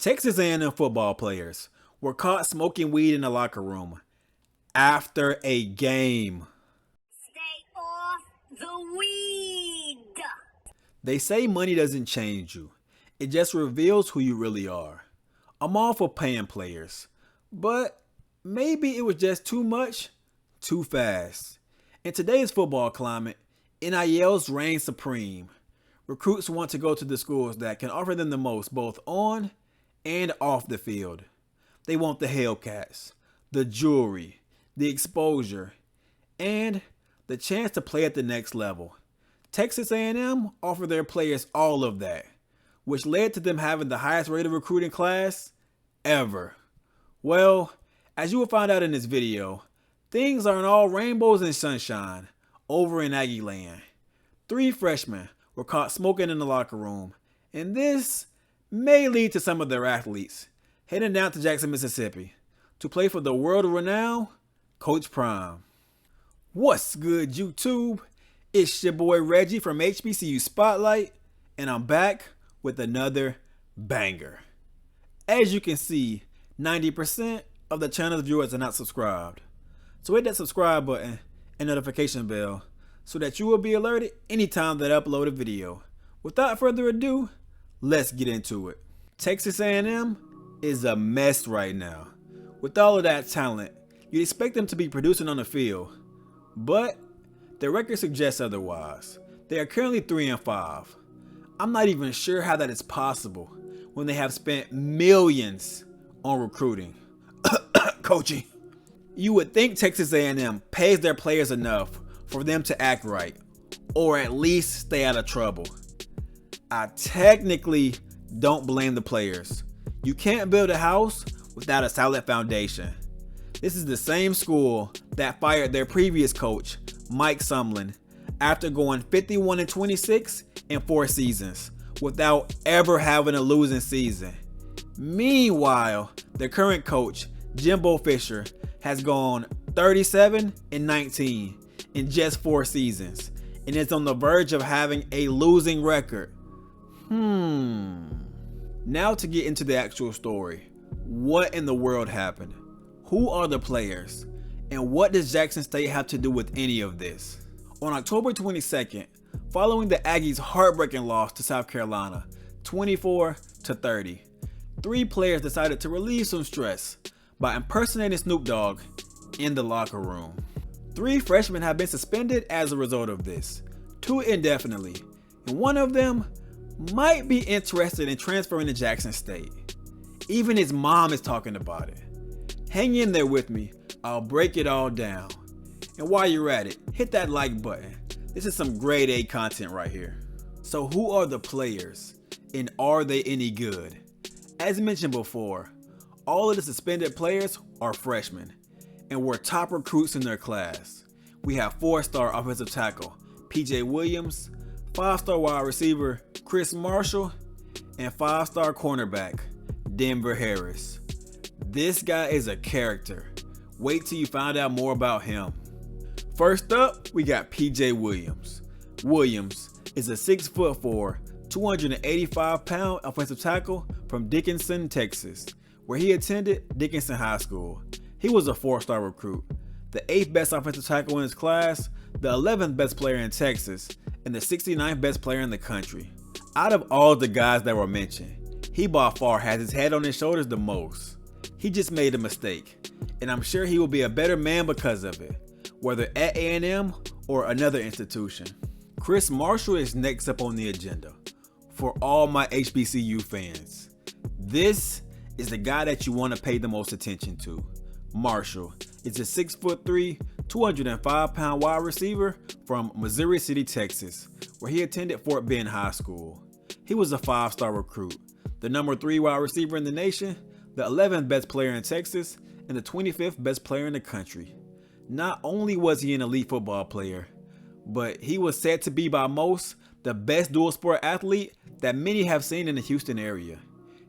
Texas A&M football players were caught smoking weed in the locker room after a game. Stay off the weed. They say money doesn't change you. It just reveals who you really are. I'm all for paying players, but maybe it was just too much, too fast. In today's football climate, NILs reign supreme. Recruits want to go to the schools that can offer them the most both on and off the field. They want the Hellcats, the jewelry, the exposure, and the chance to play at the next level. Texas A&M offered their players all of that, which led to them having the highest rated recruiting class ever. Well, as you will find out in this video, things aren't all rainbows and sunshine over in Aggie land. 3 freshmen were caught smoking in the locker room, and this may lead to some of their athletes heading down to Jackson, Mississippi to play for the world-renowned Coach Prime. What's good, YouTube? It's your boy Reggie from HBCU Spotlight, and I'm back with another banger. As you can see, 90% of the channel's viewers are not subscribed. So hit that subscribe button and notification bell so that you will be alerted anytime that I upload a video. Without further ado, let's get into it. Texas A&M is a mess right now. With all of that talent, you'd expect them to be producing on the field, but their record suggests otherwise. They are currently 3-5. I'm not even sure how that is possible when they have spent millions on recruiting, coaching. You would think Texas A&M pays their players enough for them to act right, or at least stay out of trouble. I technically don't blame the players. You can't build a house without a solid foundation. This is the same school that fired their previous coach, Mike Sumlin, after going 51-26 in 4 seasons without ever having a losing season. Meanwhile, their current coach, Jimbo Fisher, has gone 37-19 in just 4 seasons and is on the verge of having a losing record. Now to get into the actual story. What in the world happened? Who are the players? And what does Jackson State have to do with any of this? On October 22nd, following the Aggies' heartbreaking loss to South Carolina, 24-30, 3 players decided to relieve some stress by impersonating Snoop Dogg in the locker room. 3 freshmen have been suspended as a result of this, 2 indefinitely, and one of them might be interested in transferring to Jackson State. Even his mom is talking about it. Hang in there with me, I'll break it all down. And while you're at it, hit that like button. This is some grade A content right here. So who are the players, and are they any good? As mentioned before, all of the suspended players are freshmen and were top recruits in their class. We have 4-star offensive tackle PJ Williams, 5-star wide receiver Chris Marshall, and 5-star cornerback Denver Harris. This guy is a character. Wait till you find out more about him. First up, we got PJ Williams. Williams is a 6'4", 285-pound offensive tackle from Dickinson, Texas, where he attended Dickinson High School. He was a 4-star recruit, the 8th best offensive tackle in his class, the 11th best player in Texas, and the 69th best player in the country. Out of all the guys that were mentioned, he by far has his head on his shoulders the most. He just made a mistake, and I'm sure he will be a better man because of it, whether at A&M or another institution. Chris Marshall is next up on the agenda. For all my HBCU fans, this is the guy that you want to pay the most attention to. Marshall is a 6'3", 205-pound wide receiver from Missouri City, Texas, where he attended Fort Bend High School. He was a 5-star recruit, the number 3 wide receiver in the nation, the 11th best player in Texas, and the 25th best player in the country. Not only was he an elite football player, but he was said to be by most the best dual sport athlete that many have seen in the Houston area.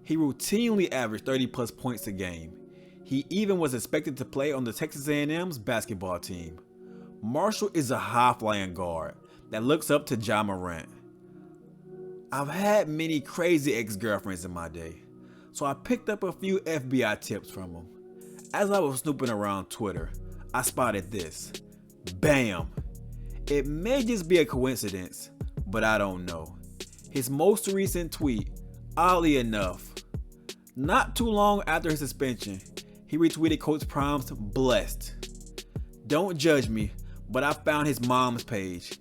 He routinely averaged 30+ points a game. He even was expected to play on the Texas A&M's basketball team. Marshall is a high-flying guard that looks up to Ja Morant. I've had many crazy ex-girlfriends in my day, so I picked up a few FBI tips from him. As I was snooping around Twitter, I spotted this. Bam! It may just be a coincidence, but I don't know. His most recent tweet, oddly enough, not too long after his suspension, he retweeted Coach Prime's blessed. Don't judge me, but I found his mom's page,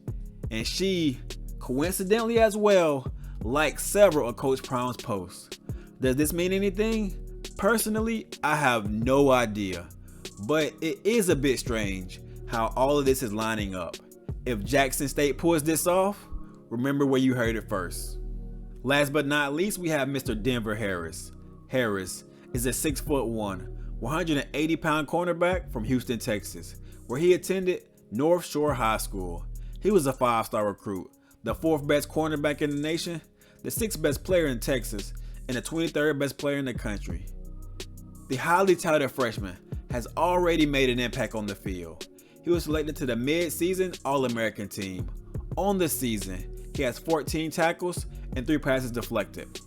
and she, coincidentally as well, liked several of Coach Prime's posts. Does this mean anything? Personally, I have no idea, but it is a bit strange how all of this is lining up. If Jackson State pulls this off, remember where you heard it first. Last but not least, we have Mr. Denver Harris. Harris is a 6'1", 180-pound cornerback from Houston, Texas, where he attended North Shore High School. He was a 5-star recruit, the 4th best cornerback in the nation, the 6th best player in Texas, and the 23rd best player in the country. The highly touted freshman has already made an impact on the field. He was selected to the mid-season All-American team. On the season, he has 14 tackles and 3 passes deflected.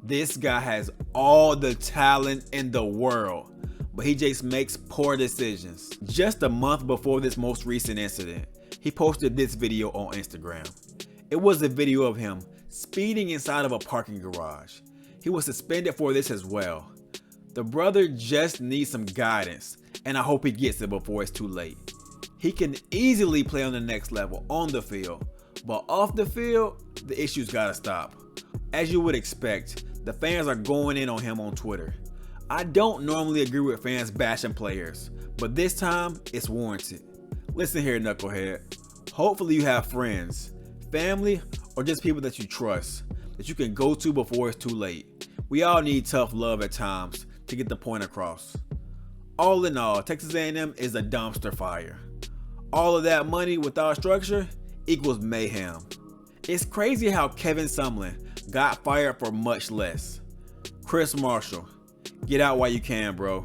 This guy has all the talent in the world, but he just makes poor decisions. Just a month before this most recent incident, he posted this video on Instagram. It was a video of him speeding inside of a parking garage. He was suspended for this as well. The brother just needs some guidance, and I hope he gets it before it's too late. He can easily play on the next level on the field, but off the field, the issues gotta stop. As you would expect, the fans are going in on him on Twitter. I don't normally agree with fans bashing players, but this time it's warranted. Listen here, knucklehead. Hopefully you have friends, family, or just people that you trust that you can go to before it's too late. We all need tough love at times to get the point across. All in all, Texas A&M is a dumpster fire. All of that money without structure equals mayhem. It's crazy how Kevin Sumlin got fired for much less. Chris Marshall, get out while you can, bro.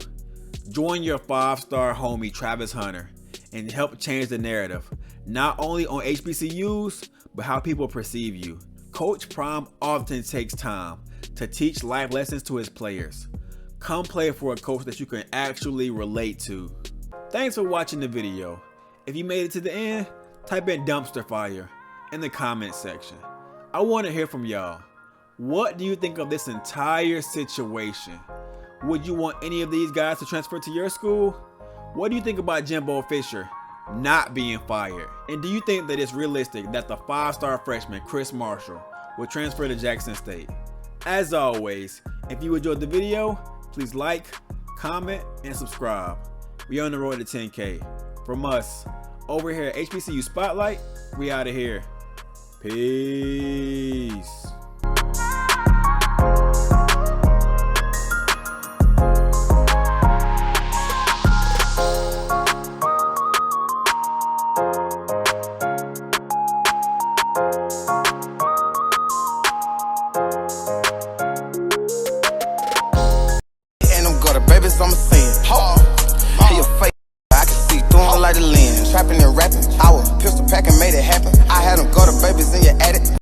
Join your 5-star homie Travis Hunter and help change the narrative, not only on HBCUs, but how people perceive you. Coach Prime often takes time to teach life lessons to his players. Come play for a coach that you can actually relate to. Thanks for watching the video. If you made it to the end, type in dumpster fire in the comment section. I want to hear from y'all. What do you think of this entire situation? Would you want any of these guys to transfer to your school? What do you think about Jimbo Fisher not being fired? And do you think that it's realistic that the 5-star freshman Chris Marshall will transfer to Jackson State? As always, if you enjoyed the video, please like, comment, and subscribe. We on the road to 10K. From us, over here at HBCU Spotlight, we out of here. Peace. And I'm got a babies on my